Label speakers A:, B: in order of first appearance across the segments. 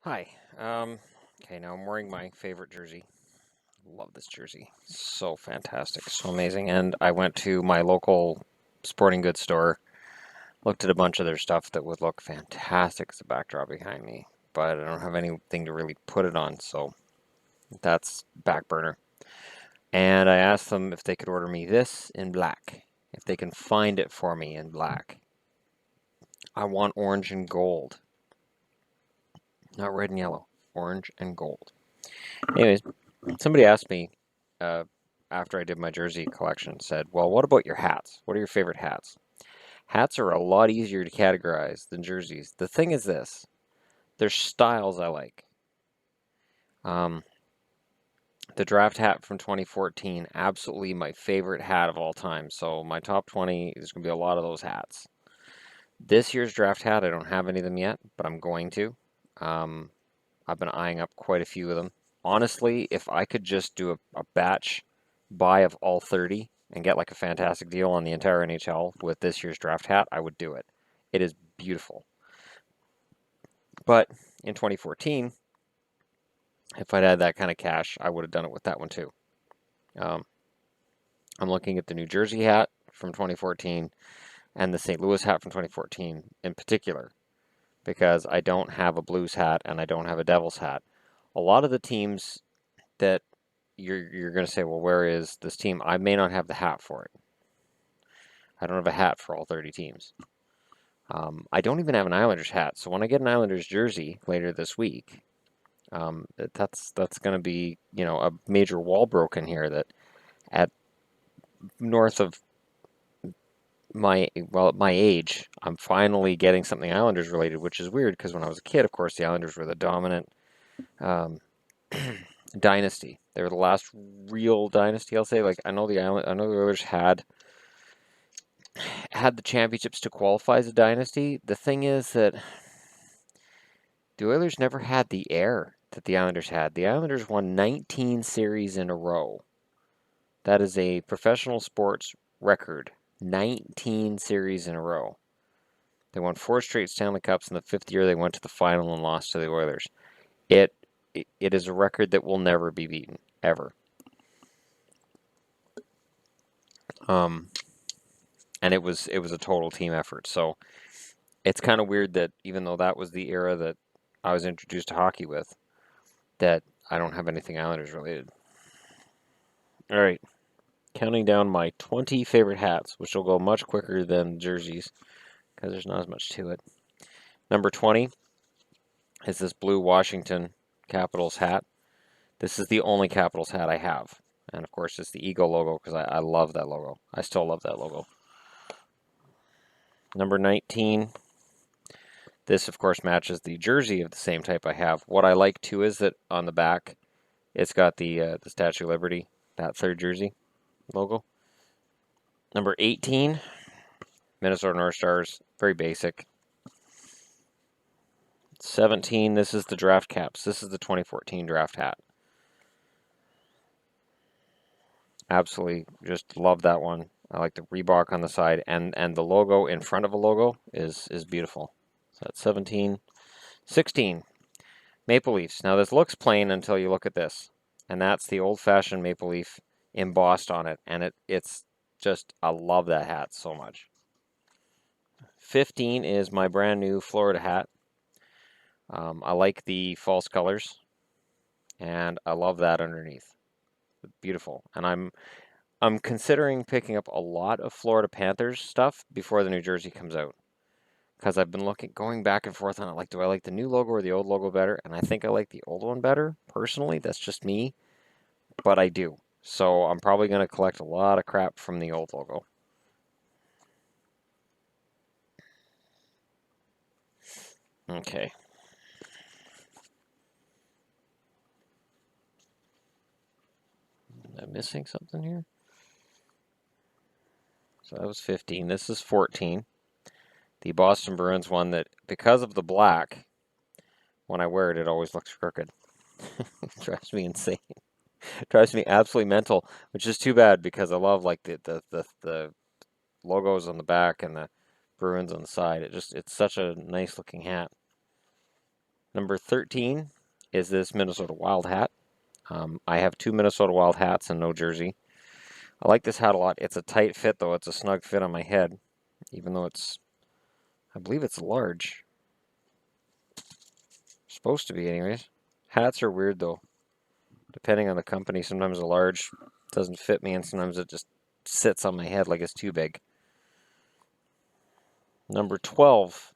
A: Hi. Okay, now I'm wearing my favorite jersey. Love this jersey. So fantastic, so amazing. And I went to my local sporting goods store, looked at a bunch of their stuff that would look fantastic as a backdrop behind me, but I don't have anything to really put it on, so that's back burner. And I asked them if they could order me this in black, if they can find it for me in black. I want orange and gold, not red and yellow, orange and gold. Anyways, somebody asked me uh, after I did my jersey collection, said, well, what about your hats? What are your favorite hats? Hats are a lot easier to categorize than jerseys. The thing is this, there's styles I like. Um, the draft hat from 2014, absolutely my favorite hat of all time. So my top 20, there's going to be a lot of those hats. This year's draft hat, I don't have any of them yet, but I'm going to. Um, I've been eyeing up quite a few of them. Honestly, if I could just do a batch buy of all 30 and get like a fantastic deal on the entire NHL with this year's draft hat, I would do it. It is beautiful. But in 2014, if I'd had that kind of cash, I would have done it with that one too. Um, I'm looking at the New Jersey hat from 2014 and the St. Louis hat from 2014 in particular because I don't have a Blues hat and I don't have a Devils hat. A lot of the teams that you're going to say, well, where is this team? I may not have the hat for it. I don't have a hat for all 30 teams. I don't even have an Islanders hat. So when I get an Islanders jersey later this week, that's going to be a major wall broken here. That at north of at my age, I'm finally getting something Islanders related, which is weird because when I was a kid, of course, the Islanders were the dominant um, dynasty. They were the last real dynasty, I'll say. Like I know the Oilers had the championships to qualify as a dynasty. The thing is that the Oilers never had the air that the Islanders had. The Islanders won 19 series in a row. That is a professional sports record. 19 series in a row. They won 4 straight Stanley Cups. In the 5th year, they went to the final and lost to the Oilers. It it is a record that will never be beaten ever. Um, and it was a total team effort. So it's kind of weird that even though that was the era that I was introduced to hockey with, that I don't have anything Islanders related. All right, counting down my 20 favorite hats, which will go much quicker than jerseys because there's not as much to it. Number 20 is this blue Washington Capitals hat. This is the only Capitals hat I have. And of course, it's the Eagle logo because I love that logo. I still love that logo. Number 19. This, of course, matches the jersey of the same type I have. What I like too is that on the back, it's got the Statue of Liberty, that third jersey logo. Number 18, Minnesota North Stars, very basic. 17, this is the draft caps. This is the 2014 draft hat. Absolutely, just love that one. I like the Reebok on the side, and the logo in front of a logo is beautiful. So that's 17. 16, Maple Leafs. Now this looks plain until you look at this, and that's the old-fashioned maple leaf embossed on it, and it's just, I love that hat so much. 15 is my brand new Florida hat. I like the false colors, and I love that underneath. Beautiful, and I'm considering picking up a lot of Florida Panthers stuff before the new jersey comes out. Because I've been going back and forth on it. Like, do I like the new logo or the old logo better? And I think I like the old one better, personally. That's just me. But I do. So I'm probably going to collect a lot of crap from the old logo. Okay. Am I missing something here? So that was 15. This is 14. The Boston Bruins one that, because of the black, when I wear it, it always looks crooked. It drives me insane. It drives me absolutely mental, which is too bad because I love like the logos on the back and the Bruins on the side. It's such a nice looking hat. Number 13 is this Minnesota Wild hat. I have 2 Minnesota Wild hats and no jersey. I like this hat a lot. It's a tight fit, though. It's a snug fit on my head, even though I believe it's large. Supposed to be, anyways. Hats are weird, though. Depending on the company, sometimes a large doesn't fit me, and sometimes it just sits on my head like it's too big. Number 12,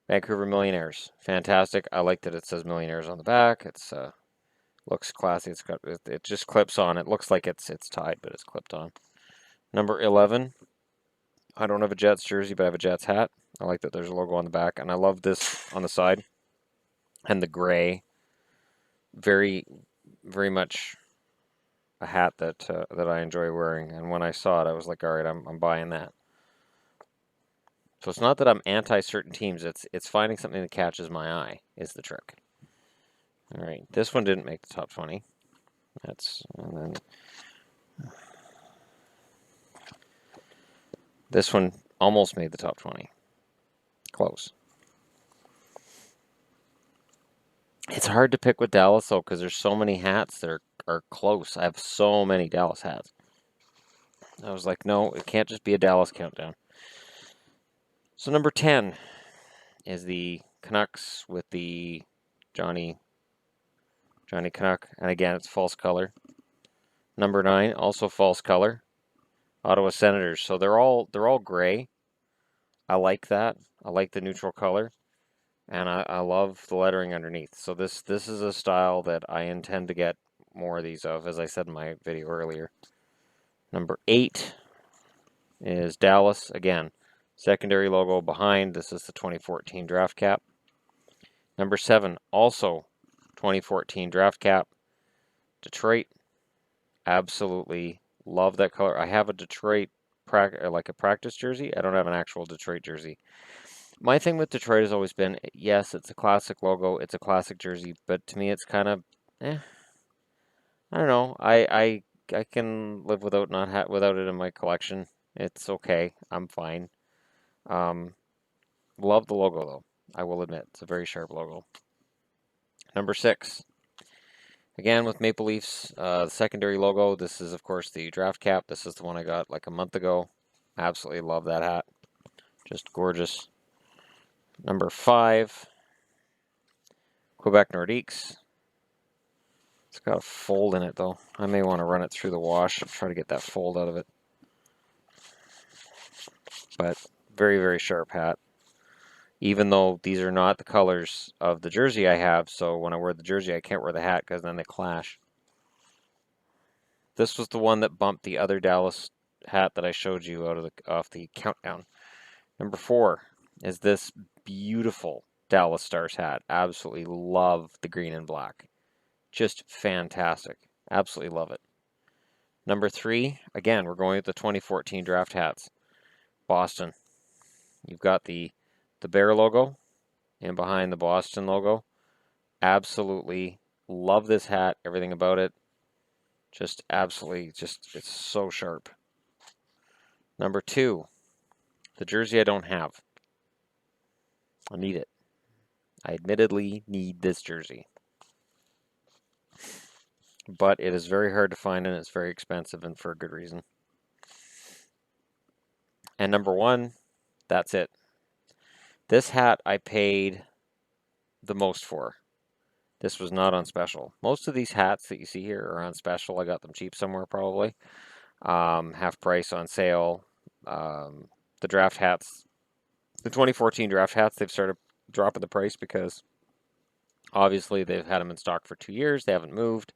A: Vancouver Millionaires. Fantastic. I like that it says Millionaires on the back. It's looks classy. It just clips on. It looks like it's tied, but it's clipped on. Number 11. I don't have a Jets jersey, but I have a Jets hat. I like that there's a logo on the back, and I love this on the side and the gray. Very, very much a hat that I enjoy wearing. And when I saw it, I was like, all right, I'm buying that. So it's not that I'm anti certain teams. It's finding something that catches my eye is the trick. All right, this one didn't make the top 20. And then this one almost made the top 20. Close. It's hard to pick with Dallas though, because there's so many hats that are close. I have so many Dallas hats. I was like, no, it can't just be a Dallas countdown. So number 10 is the Canucks with the Johnny Canuck, and again, it's false color. Number 9, also false color. Ottawa Senators. So they're all gray. I like that. I like the neutral color, and I love the lettering underneath. So this is a style that I intend to get more of these of, as I said in my video earlier. Number 8 is Dallas again. Secondary logo behind. This is the 2014 draft cap. Number 7, also 2014 draft cap. Detroit. Absolutely love that color. I have a Detroit like a practice jersey. I don't have an actual Detroit jersey. My thing with Detroit has always been, yes, it's a classic logo, it's a classic jersey, but to me it's kind of, I don't know. I can live without without it in my collection. It's okay. I'm fine. Love the logo though. I will admit it's a very sharp logo. Number 6. Again, with Maple Leafs, the secondary logo. This is, of course, the draft cap. This is the one I got like a month ago. Absolutely love that hat. Just gorgeous. Number 5, Quebec Nordiques. It's got a fold in it, though. I may want to run it through the wash and try to get that fold out of it. But very, very sharp hat. Even though these are not the colors of the jersey I have, so when I wear the jersey, I can't wear the hat because then they clash. This was the one that bumped the other Dallas hat that I showed you off the countdown. Number 4 is this beautiful Dallas Stars hat. Absolutely love the green and black. Just fantastic. Absolutely love it. Number 3, again, we're going with the 2014 draft hats. Boston. You've got the bear logo and behind the Boston logo. Absolutely love this hat, everything about it. Just absolutely, it's so sharp. Number 2, the jersey I don't have. I need it. I admittedly need this jersey. But it is very hard to find and it's very expensive and for a good reason. And number 1, that's it. This hat I paid the most for. This was not on special. Most of these hats that you see here are on special. I got them cheap somewhere probably. Half price on sale. The draft hats, the 2014 draft hats, they've started dropping the price because obviously they've had them in stock for 2 years. They haven't moved.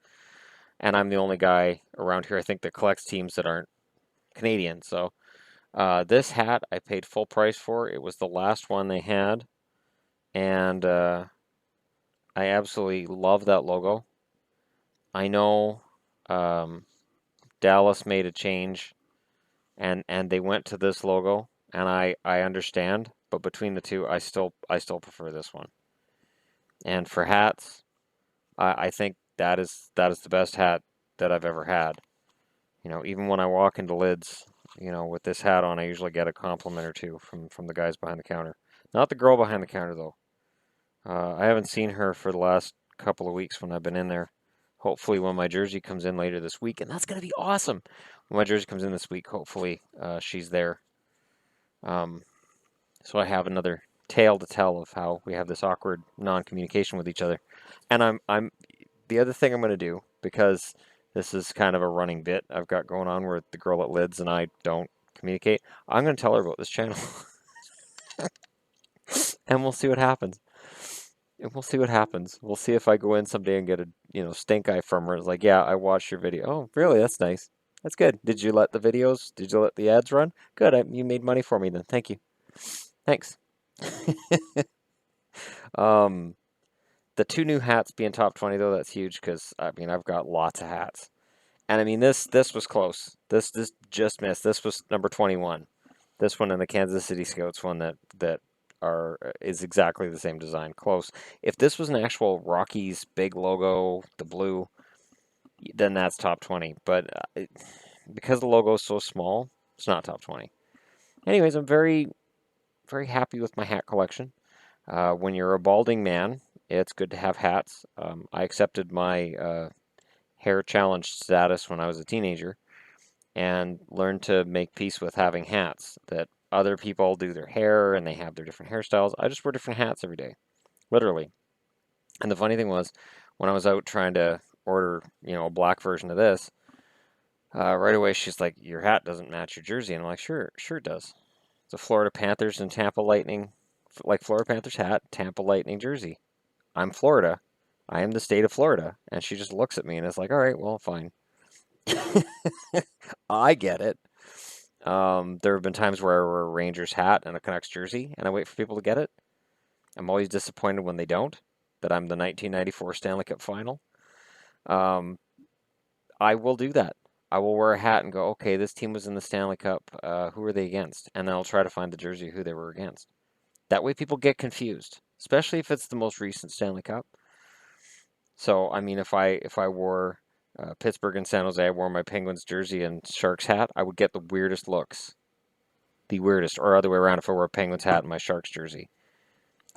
A: And I'm the only guy around here, I think, that collects teams that aren't Canadian. So this hat I paid full price for. It was the last one they had. And I absolutely love that logo. I know Dallas made a change and they went to this logo, and I understand, but between the two, I still prefer this one. And for hats, I think that is the best hat that I've ever had. You know, even when I walk into Lids, you know, with this hat on, I usually get a compliment or two from the guys behind the counter. Not the girl behind the counter though. I haven't seen her for the last couple of weeks when I've been in there. Hopefully, when my jersey comes in later this week, and that's going to be awesome. When my jersey comes in this week, hopefully she's there. Um, so I have another tale to tell of how we have this awkward non-communication with each other. And I'm the other thing I'm going to do, because this is kind of a running bit I've got going on where the girl at Lids and I don't communicate. I'm going to tell her about this channel, and we'll see what happens. And we'll see what happens. We'll see if I go in someday and get a stink eye from her. It's like, yeah, I watched your video. Oh, really? That's nice. That's good. Did you let the videos? Did you let the ads run? Good. You made money for me then. Thank you. Thanks. um, the two new hats being top 20 though, that's huge because I mean I've got lots of hats, and I mean this was close. This just missed. This was number 21. This one and the Kansas City Scouts one that is exactly the same design. Close. If this was an actual Rockies big logo, the blue, then that's top 20. But because the logo is so small, it's not top 20. Anyways, I'm very very happy with my hat collection. When you're a balding man, it's good to have hats. I accepted my hair challenge status when I was a teenager and learned to make peace with having hats. That other people do their hair and they have their different hairstyles. I just wear different hats every day, literally. And the funny thing was, when I was out trying to order, a black version of this, right away she's like, "Your hat doesn't match your jersey," and I'm like, "Sure, sure it does. It's a Florida Panthers and Tampa Lightning, like Florida Panthers hat, Tampa Lightning jersey. I'm Florida. I am the state of Florida." And she just looks at me and is like, "All right, well, fine." I get it. There have been times where I wear a Rangers hat and a Canucks jersey, and I wait for people to get it. I'm always disappointed when they don't, that I'm the 1994 Stanley Cup final. Um, I will do that. I will wear a hat and go, okay, this team was in the Stanley Cup. Who are they against? And then I'll try to find the jersey who they were against. That way people get confused, especially if it's the most recent Stanley Cup. So, I mean, if I wore Pittsburgh and San Jose, I wore my Penguins jersey and Sharks hat, I would get the weirdest looks. The weirdest, or other way around, if I wore a Penguins hat and my Sharks jersey.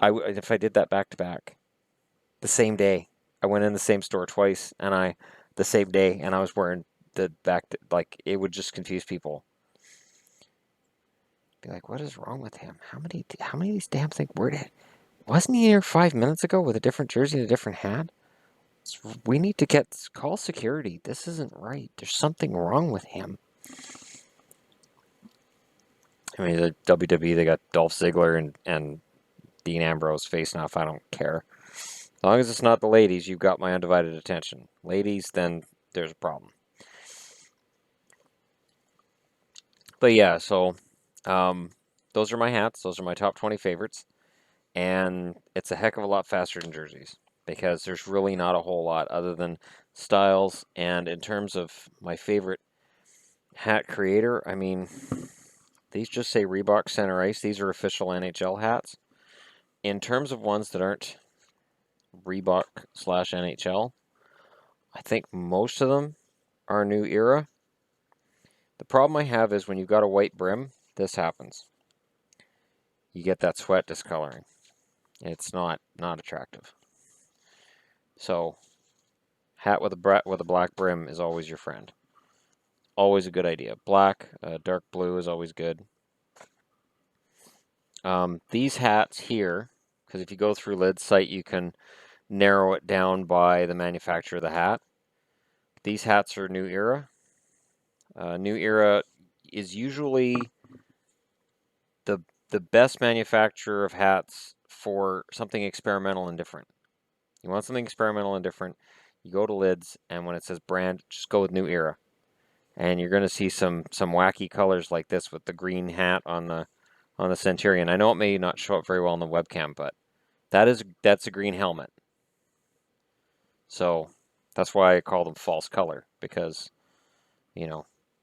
A: If I did that back to back, the same day, I went in the same store twice, and the same day, and I was wearing the like, it would just confuse people. Be like, what is wrong with him? How many of these damn things? Wasn't he here 5 minutes ago with a different jersey and a different hat? We need to call security. This isn't right. There's something wrong with him. I mean, the WWE, they got Dolph Ziggler and Dean Ambrose facing off. I don't care. As long as it's not the ladies, you've got my undivided attention. Ladies, then there's a problem. But yeah, so those are my hats. Those are my top 20 favorites. And it's a heck of a lot faster than jerseys because there's really not a whole lot other than styles. And in terms of my favorite hat creator, I mean, these just say Reebok Center Ice. These are official NHL hats. In terms of ones that aren't Reebok/NHL, I think most of them are New Era. The problem I have is when you've got a white brim, this happens. You get that sweat discoloring. It's not attractive. So, hat with a black brim is always your friend. Always a good idea. Black, dark blue is always good. These hats here, because if you go through Lid's site, you can narrow it down by the manufacturer of the hat. These hats are New Era. New Era is usually the best manufacturer of hats for something experimental and different. You want something experimental and different, you go to Lids, and when it says brand, just go with New Era. And you're going to see some wacky colors like this with the green hat on the Centurion. I know it may not show up very well on the webcam, but that's a green helmet. So that's why I call them false color, because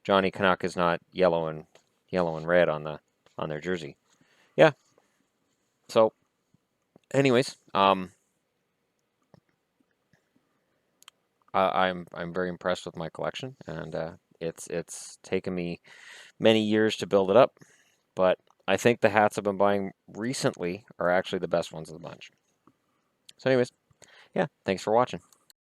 A: Johnny Canuck is not yellow and red on their jersey. Yeah. So, anyways, I'm very impressed with my collection, and it's taken me many years to build it up, but I think the hats I've been buying recently are actually the best ones of the bunch. So anyways, yeah, thanks for watching.